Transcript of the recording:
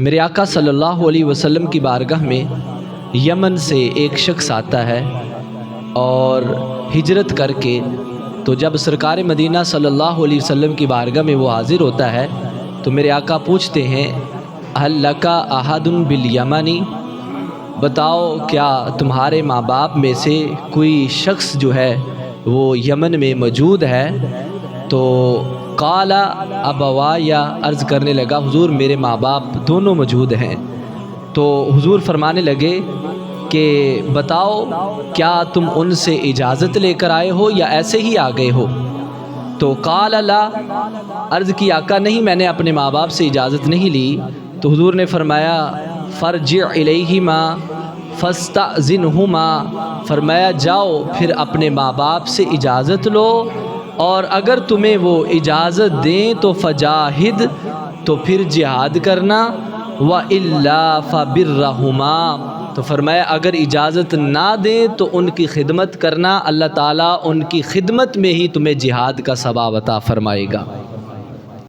میرے آقا صلی اللہ علیہ وسلم کی بارگاہ میں یمن سے ایک شخص آتا ہے اور ہجرت کر کے تو جب سرکار مدینہ صلی اللہ علیہ وسلم کی بارگاہ میں وہ حاضر ہوتا ہے تو میرے آقا پوچھتے ہیں هل لک احد بالیمن، بتاؤ کیا تمہارے ماں باپ میں سے کوئی شخص جو ہے وہ یمن میں موجود ہے؟ تو قال ابوایا، عرض کرنے لگا حضور میرے ماں باپ دونوں موجود ہیں۔ تو حضور فرمانے لگے کہ بتاؤ کیا تم ان سے اجازت لے کر آئے ہو یا ایسے ہی آ گئے ہو؟ تو قال لا، عرض کی آقا نہیں، میں نے اپنے ماں باپ سے اجازت نہیں لی۔ تو حضور نے فرمایا فرجع الیہما فاستأذنہما، فرمایا جاؤ پھر اپنے ماں باپ سے اجازت لو، اور اگر تمہیں وہ اجازت دیں تو فجاہد، تو پھر جہاد کرنا، وَإِلَّا فَبِرَّهُمَا، تو فرمایا اگر اجازت نہ دیں تو ان کی خدمت کرنا، اللہ تعالیٰ ان کی خدمت میں ہی تمہیں جہاد کا ثواب عطا فرمائے گا۔